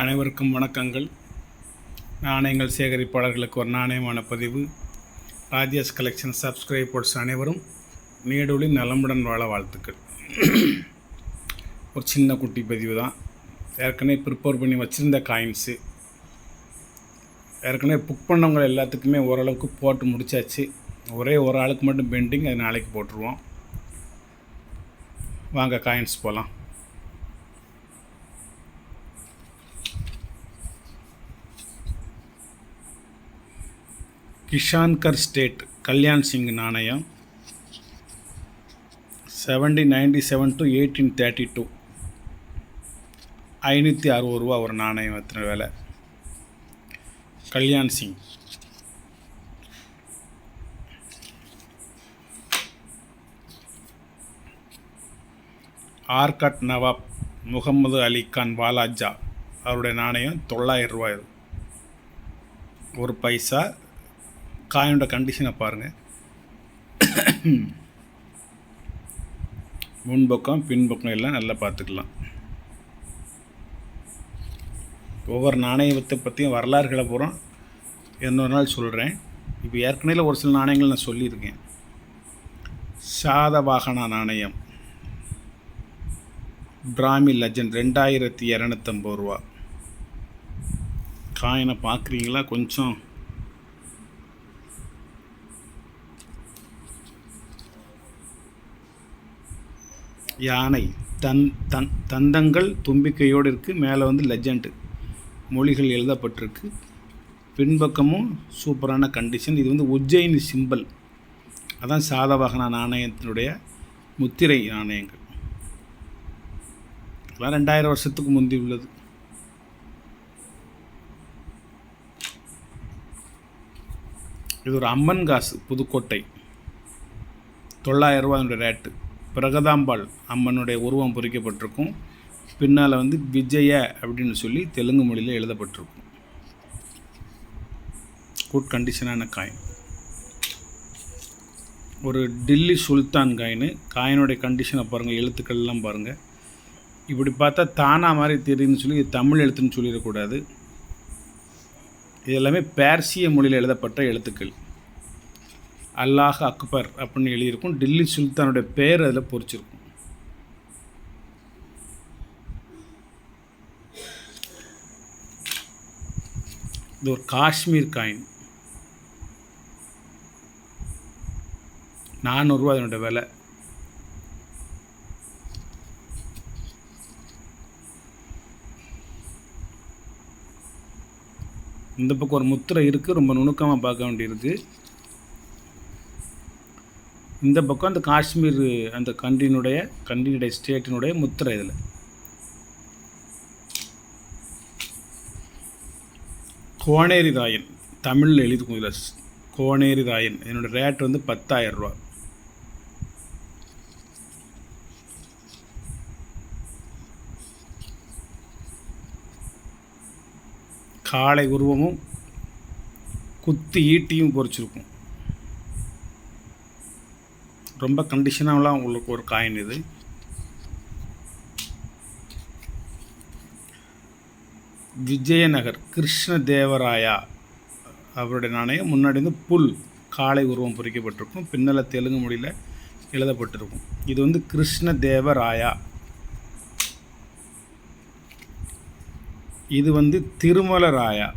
அனைவருக்கும் வணக்கங்கள். நாணயங்கள் சேகரிப்பாளர்களுக்கு ஒரு நாணயமான பதிவு. ராஜேஷ் கலெக்ஷன் சப்ஸ்கிரைபர்ஸ் அனைவரும் நீடூழி நலமுடன் வாழ வாழ்த்துக்கள். ஒரு சின்ன குட்டி பதிவு தான். ஏற்கனவே ப்ரிப்பேர் பண்ணி வச்சுருந்த காயின்ஸு ஏற்கனவே புக் பண்ணவங்க எல்லாத்துக்குமே ஓரளவுக்கு போட்டு முடித்தாச்சு. ஒரே ஒரு ஆளுக்கு மட்டும் பெண்டிங், அது நாளைக்கு போட்டுருவோம். வாங்க காயின்ஸ் போகலாம். கிஷான்கர் ஸ்டேட் கல்யாண் சிங் நாணயம் 1797 to 1832, 560 ரூபா ஒரு நாணயம். எத்தனை வேலை? கல்யாண் சிங். ஆர்காட் நவாப் முகமது அலி கான் வாலாஜா அவருடைய நாணயம் 900 ரூபாய். ஒரு பைசா. காயினோட கண்டிஷனை பாருங்கள். முன்பக்கம் பின்பக்கம் எல்லாம் நல்லா பார்த்துக்கலாம். ஒவ்வொரு நாணயத்தை பற்றியும் வரலாறுகளை பூரா இன்னொரு நாள் சொல்கிறேன். இப்போ ஏற்கனவே ஒரு சில நாணயங்கள் நான் சொல்லியிருக்கேன். சாதவாகனா நாணயம் பிராமி லெஜண்ட் 2250 ரூபா. காயினை பார்க்குறீங்களா? கொஞ்சம் யானை தந்தங்கள் தும்பிக்கையோடு இருக்குது. மேலே வந்து லெஜண்ட் மொழிகள் எழுதப்பட்டிருக்கு. பின்பக்கமும் சூப்பரான கண்டிஷன். இது வந்து உஜ்ஜயினி சிம்பிள். அதான் சாதவாகனா நாணயத்தினுடைய முத்திரை நாணயங்கள். அதெல்லாம் 2000 வருஷத்துக்கு முந்தி உள்ளது. இது ஒரு அம்மன் காசு, புதுக்கோட்டை, 900 ரூபா அதனுடைய ரேட்டு. பிரகதாம்பாள் அம்மனுடைய உருவம் பொறிக்கப்பட்டிருக்கும். பின்னால் வந்து விஜய அப்படின்னு சொல்லி தெலுங்கு மொழியில் எழுதப்பட்டிருக்கும். குட் கண்டிஷனான காயின். ஒரு டில்லி சுல்தான் காயின். காயினுடைய கண்டிஷனை பாருங்கள், எழுத்துக்கள்லாம் பாருங்கள். இப்படி பார்த்தா தானா மாதிரி தெரியுதுன்னு சொல்லி இது தமிழ் எழுத்துன்னு சொல்லிடக்கூடாது. இது எல்லாமே பேர்சிய மொழியில் எழுதப்பட்ட எழுத்துக்கள். அல்லாஹ் அக்பர் அப்படின்னு எழுதியிருக்கும். டில்லி சுல்தானுடைய பேர் அதில் பொறிச்சிருக்கும். இது ஒரு காஷ்மீர் காயின். 400 ரூபா அதனுடைய விலை. இந்த பக்கம் ஒரு முத்திரை இருக்குது, ரொம்ப நுணுக்கமாக பார்க்க வேண்டியிருக்கு. இந்த பக்கம் அந்த காஷ்மீர் அந்த கண்டினுடைய ஸ்டேட்டினுடைய முத்திரை. இதில் கோனேரி ராயன் தமிழில் எழுதிக்கும். இதில் கோனேரி ராயன். என்னோடய ரேட் வந்து 10,000 ரூபா. காளை உருவமும் குத்தி ஈட்டியும் பொறிச்சிருக்கும். ரொம்ப கண்டிஷனாகலாம் உங்களுக்கு ஒரு காயின் இது. விஜயநகர் கிருஷ்ண தேவராயா அவருடைய நாணயம். முன்னாடி வந்து புல் காளை உருவம் பொறிக்கப்பட்டிருக்கும். பின்னால் தெலுங்கு மொழியில் எழுதப்பட்டிருக்கும். இது வந்து கிருஷ்ண தேவராயா. இது வந்து திருமலராயா.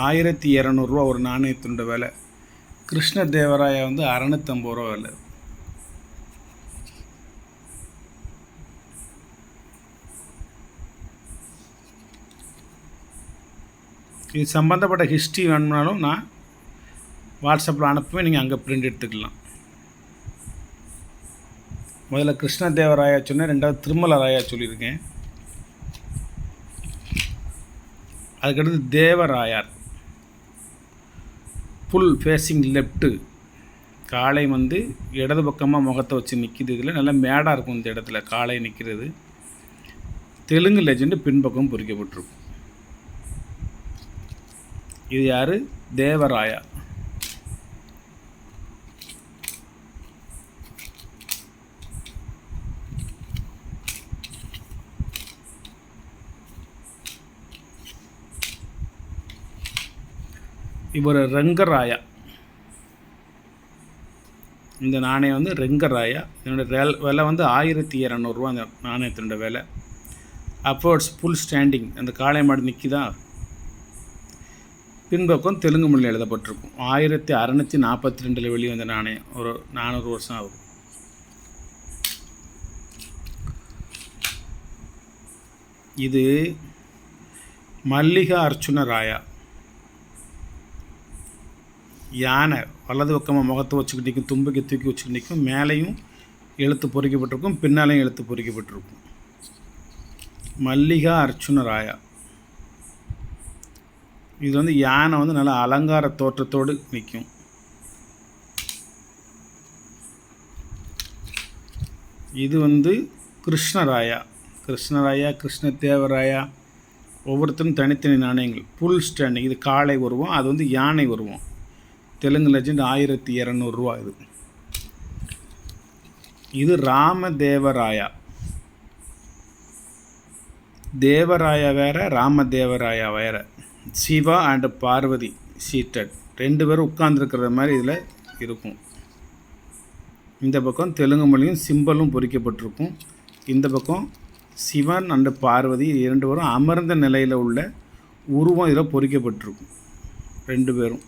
1200 ரூபா ஒரு நாணயத்தினுடைய விலை. கிருஷ்ண தேவராயா வந்து 650 ரூபா விலை. இது சம்மந்தப்பட்ட ஹிஸ்ட்ரி வேணும்னாலும் நான் வாட்ஸ்அப்பில் அனுப்புவேன். நீங்கள் அங்கே பிரிண்ட் எடுத்துக்கலாம். முதல்ல கிருஷ்ண தேவராயா சொன்னேன், ரெண்டாவது திருமலராயா சொல்லியிருக்கேன். அதுக்கடுத்து தேவராயார். புல் ஃபேஸிங் லெஃப்ட்டு. காளை வந்து இடது பக்கமாக முகத்தை வச்சு நிற்கிது. இதில் நல்லா மேடாக இருக்கும். இந்த இடத்துல காளை நிற்கிறது. தெலுங்கு லெஜெண்டு பின்பக்கம் பொறிக்கப்பட்டிருக்கும். இது யார்? தேவராயா. இவர் ரெங்கராயா. இந்த நாணயம் வந்து ரெங்கராயா. இதனோட விலை வந்து 1200 அந்த நாணயத்தினோட விலை. அப்வர்ட்ஸ் ஃபுல் ஸ்டாண்டிங், அந்த காளை மாடு நிற்கிதா. பின்பக்கம் தெலுங்கு மொழியில் எழுதப்பட்டிருக்கும். 1642 வெளிவந்த நாணயம். ஒரு 400 வருஷம் ஆகும். இது மல்லிகா அர்ச்சுன ராயா. யானை வலது பக்கமாக முகத்தை வச்சுக்கிட்டு நிற்கும், தும்பிக்கை தூக்கி வச்சுக்கிட்டு நிற்கும். மேலேயும் எழுத்து பொறிக்கப்பட்டிருக்கும், பின்னாலையும் எழுத்து பொறிக்கப்பட்டிருக்கும். மல்லிகா அர்ச்சுன ராயா. இது வந்து யானை வந்து நல்லா அலங்கார தோற்றத்தோடு நிற்கும். இது வந்து கிருஷ்ணராயா. கிருஷ்ணராயா, கிருஷ்ணதேவராயா, ஒவ்வொருத்தரும் தனித்தனி நாணயங்கள். Full standing. இது காளை உருவம், அது வந்து யானை உருவம். தெலுங்கு லெஜெண்ட் 1200 இது. இது ராமதேவராயா. தேவராயா வேற, ராமதேவராயா வேற. சிவா அண்ட் பார்வதி சீட்டட், 2 பேரும் உட்கார்ந்துருக்கிற மாதிரி இதில் இருக்கும். இந்த பக்கம் தெலுங்கு மொழியும் சிம்பலும் பொறிக்கப்பட்டிருக்கும். இந்த பக்கம் சிவன் அண்ட் பார்வதி 2 பேரும் அமர்ந்த நிலையில் உள்ள உருவம் இதில் பொறிக்கப்பட்டிருக்கும். 2 பேரும்.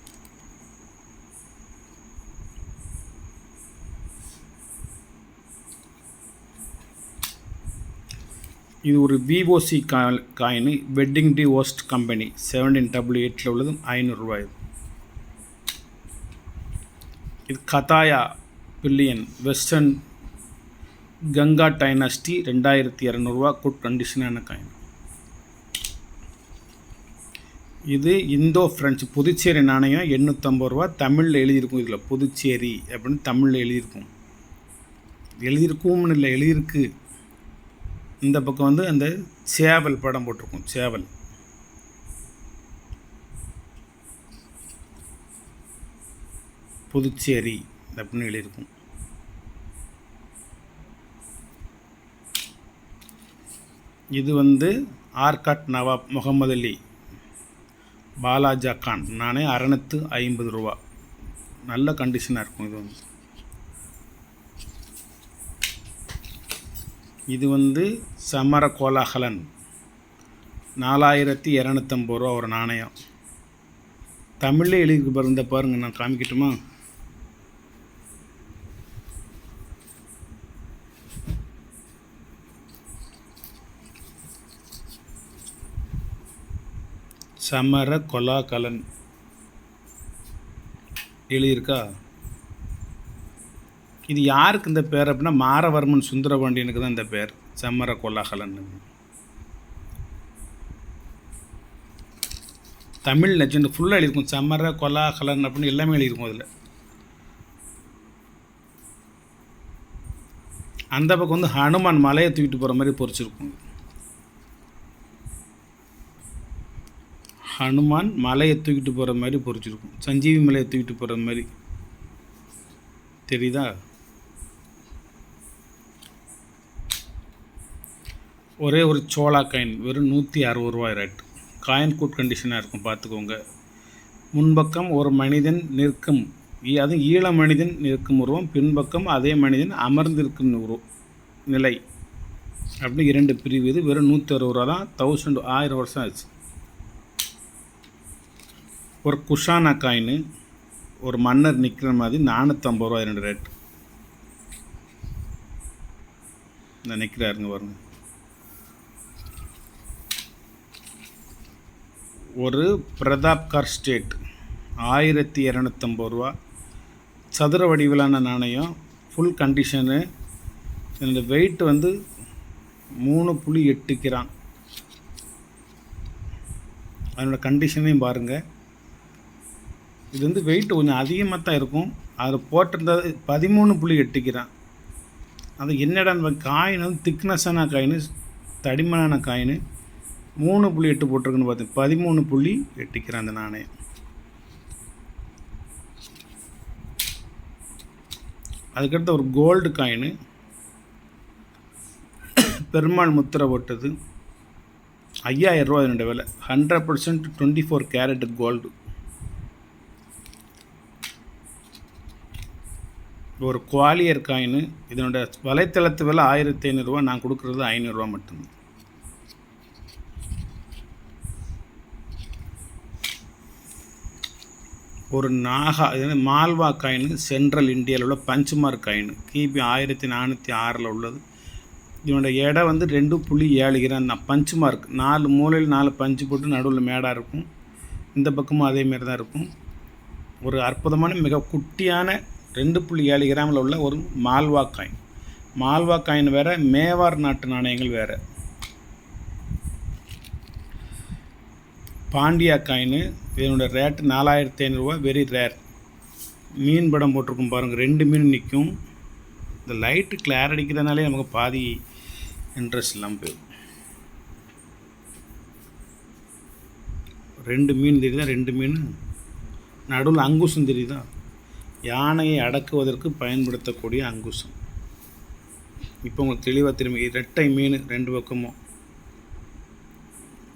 இது ஒரு விஓசி காயின். வெட்டிங் டி ஓஸ்ட் கம்பெனி 17W8 உள்ளது. 500 ரூபாய். இது கதாயா billon Western Ganga dynasty 2200 good கண்டிஷனான காயின். இது இந்தோ ஃப்ரெஞ்சு புதுச்சேரி நாணயம் 850 தமிழில் எழுதியிருக்கும். இதில் புதுச்சேரி அப்படின்னு தமிழில் எழுதியிருக்கும். எழுதியிருக்கும்னு இல்லை, எழுதியிருக்கு. இந்த பக்கம் வந்து அந்த சேவல் படம் போட்டிருக்கும். சேவல். புதுச்சேரி அப்படின்னு எழுதியிருக்கும். இது வந்து ஆர்காட் நவாப் முகமது அலி பாலாஜா கான் நாணயம் 650 நல்ல கண்டிஷனாக இருக்கும். இது வந்து சமர கோலாகலன் 4250 ஒரு நாணயம். தமிழில் எழுதி பிறந்த பாருங்க, நான் காமிக்கட்டுமா? சமர கொலாகலன் எழுதியிருக்கா. இது யாருக்கு இந்த பேர் அப்படின்னா மாரவர்மன் சுந்தரபாண்டியனுக்கு தான் இந்த பேர், சமர கோலாகலன். தமிழ் லெஜெண்ட் ஃபுல்லாக எழுதியிருக்கும். சமர கோலாகலன் அப்படின்னு எல்லாமே எழுதியிருக்கும். அதில் அந்த பக்கம் வந்து ஹனுமான் மலையை தூக்கிட்டு போகிற மாதிரி பொறிச்சிருக்கும். ஹனுமான் மலையை தூக்கிட்டு போகிற மாதிரி பொறிச்சிருக்கும். சஞ்சீவி மலையை தூக்கிட்டு போகிற மாதிரி தெரியுதா? ஒரே ஒரு சோளா காயின் வெறும் 160 ரேட். காயின் குட் கண்டிஷனாக இருக்கும், பார்த்துக்கோங்க. முன்பக்கம் ஒரு மனிதன் நிற்கும், அதுவும் ஈழ மனிதன் நிற்கும் உருவம். பின்பக்கம் அதே மனிதன் அமர்ந்திருக்கும் நிலை அப்படின்னு 2 பிரிவு. இது வெறும் 160 தான். 1000 வருஷம் ஆச்சு. ஒரு குஷானா காயின், ஒரு மன்னர் நிற்கிற மாதிரி 450 2 ரேட். இந்த நிற்கிறாருங்க பாருங்க. ஒரு பிரதாப்கர் ஸ்டேட் 1250 சதுர வடிவிலான நாணயம். Full condition. இந்த வெயிட் வந்து 3.8 கிராம். அதனோட கண்டிஷனையும் பாருங்கள். இது வந்து வெயிட் கொஞ்சம் அதிகமாக தான் இருக்கும். அதில் போட்டிருந்தது 13.8 கிராம். அது என்னடா காயின் வந்து திக்னஸான காயின், தடிமனான காயின். 3.8 போட்டிருக்குன்னு பார்த்தேன். 13.8 கிராம் அந்த நாணயம். அதுக்கடுத்து ஒரு கோல்டு காயின், பெருமாள் முத்திரை போட்டது. 5000 ரூபா இதனுடைய விலை. 100% 24 கேரட் கோல்டு. ஒரு குவாலியர் காயின். இதனோட வலைத்தளத்து விலை 1500 நான் கொடுக்குறது 500 மட்டும்தான். ஒரு நாகா இது மால்வா காயின், சென்ட்ரல் இந்தியாவில் உள்ள பஞ்ச்மார்க் காயின், கிபி 1406 உள்ளது. இதனோட எடை வந்து 2.7 கிராம் தான். பஞ்ச்மார்க் 4 மூலையில் 4 பஞ்சு போட்டு நடுவில் மேடாக இருக்கும். இந்த பக்கமும் அதேமாரி தான் இருக்கும். ஒரு அற்புதமான மிக குட்டியான 2.7 கிராமில் உள்ள ஒரு மால்வா காயின். மால்வா காயின் வேறு, மேவார் நாட்டு நாணயங்கள் வேறு. பாண்டியா காயின், இதனோட ரேட்டு 4500, வெரி ரேர். மீன் படம் போட்டிருக்கும் பாருங்கள், 2 மீன் நிற்கும். இந்த லைட்டு கிளார் அடிக்கிறதுனாலே நமக்கு பாதி இன்ட்ரெஸ்ட் இல்லாமல் போயிடும். 2 மீன் தெரியுதா? 2 மீன் நடுவில் அங்குசம் தெரியுதா? யானையை அடக்குவதற்கு பயன்படுத்தக்கூடிய அங்குசம். இப்போ உங்களுக்கு தெளிவாக திரும்பி இரட்டை மீன் 2 பக்கமும்.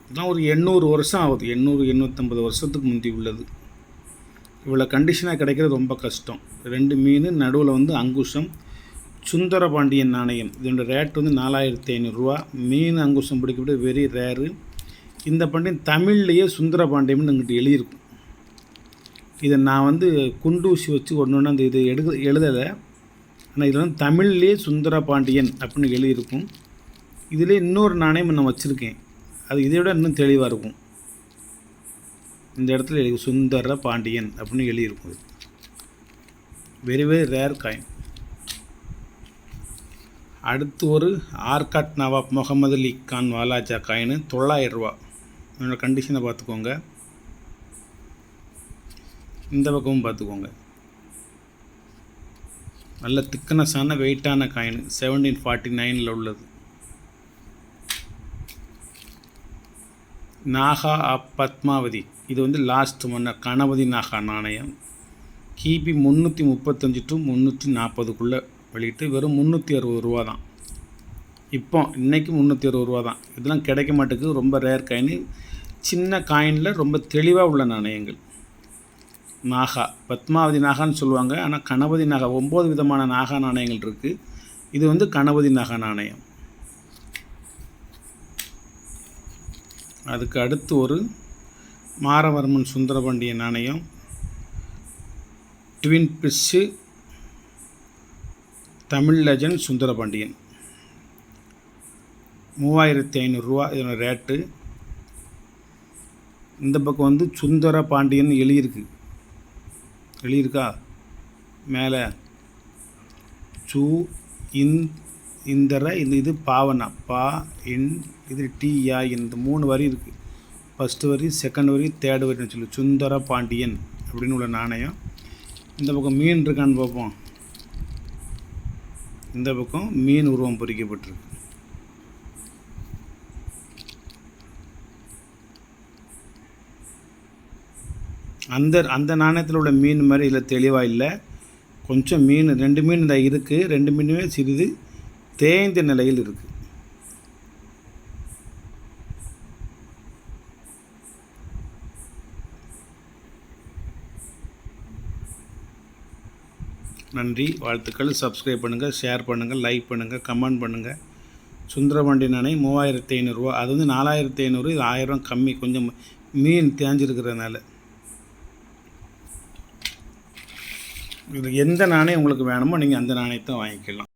இதுதான் ஒரு 800 வருஷம் ஆகுது. 800-850 வருஷத்துக்கு முந்தி உள்ளது. இவ்வளோ கண்டிஷனாக கிடைக்கிறது ரொம்ப கஷ்டம். 2 மீன் நடுவில் வந்து அங்குசம். சுந்தரபாண்டியன் நாணயம், இதோட ரேட் வந்து 4500. மீன் அங்குசம் பிடிக்கப்பட்டு வெரி ரேரு. இந்த பண்டிகை தமிழ்லேயே சுந்தரபாண்டியம்னு எங்கிட்ட எழுதியிருக்கும். இதை நான் வந்து குண்டூசி வச்சு ஒன்று அந்த இது எழுதலை. ஆனால் இதில் வந்து தமிழ்லேயே சுந்தரபாண்டியன் அப்படின்னு எழுதியிருக்கும். இதிலே இன்னொரு நாணயம் நான் வச்சுருக்கேன், அது இதை விட இன்னும் தெளிவாக இருக்கும். இந்த இடத்துல எழுதி சுந்தர பாண்டியன் அப்படின்னு எழுதியிருக்கும். Very very rare coin. அடுத்து ஒரு ஆர்காட் நவாப் முகமது அலி கான் வாலாஜா காயின், 900. என்னோடய கண்டிஷனை பார்த்துக்கோங்க. இந்த பக்கமும் பார்த்துக்கோங்க. நல்ல திக்னஸான வெயிட்டான காயின், 1749 உள்ளது. நாகா ஆப் பத்மாவதி, இது வந்து லாஸ்ட் மன்னர் கணபதி நாகா நாணயம். கிபி 335 to 340 வெளியிட்டு வெறும் 360 தான். இப்போ இன்றைக்கி 360 தான். இதெல்லாம் கிடைக்க மாட்டேங்குது, ரொம்ப ரேர் காயின். சின்ன காயினில் ரொம்ப தெளிவாக உள்ள நாணயங்கள். நாகா பத்மாவதி நாகான்னு சொல்லுவாங்க, ஆனால் கணபதி நாகா 9 விதமான நாகா நாணயங்கள் இருக்குது. இது வந்து கணபதி நாகா நாணயம். அதுக்கு அடுத்து ஒரு மாரவர்மன் சுந்தரபாண்டிய நாணயம், ட்வின் பிஸ்ஸு தமிழ் லெஜண்ட் சுந்தரபாண்டியன், 3500 இதோட ரேட்டு. இந்த பக்கம் வந்து சுந்தர பாண்டியன் எழுதியிருக்கா மேலே சு இந்தர, இது பாவனா பா இன், இது டியா, இந்த 3 வரி இருக்குது. ஃபஸ்ட்டு வரி, செகண்ட் வரி, தேர்ட் வரின்னு சொல்லி சுந்தர பாண்டியன் அப்படின்னு உள்ள நாணயம். இந்த பக்கம் மீன் இருக்கான்னு பார்ப்போம். இந்த பக்கம் மீன் உருவம் பொறிக்கப்பட்டிருக்கு. அந்த நாணயத்தில் உள்ள மீன் மாதிரி இதில் தெளிவாக இல்லை. கொஞ்சம் மீன் 2 மீன் இந்த இருக்குது. 2 மீனுமே சிறிது தேய்ந்த நிலையில் இருக்குது. நன்றி, வாழ்த்துக்கள். சப்ஸ்கிரைப் பண்ணுங்கள், ஷேர் பண்ணுங்கள், லைக் பண்ணுங்கள், கமெண்ட் பண்ணுங்கள். சுந்தரபாண்டி நாணயம் 3500, அது வந்து 4500. இது 1000 கம்மி, கொஞ்சம் மீன் தேஞ்சிருக்கிறதுனால. இது எந்த நாணயம் உங்களுக்கு வேணுமோ நீங்கள் அந்த நாணயத்தை வாங்கிக்கலாம்.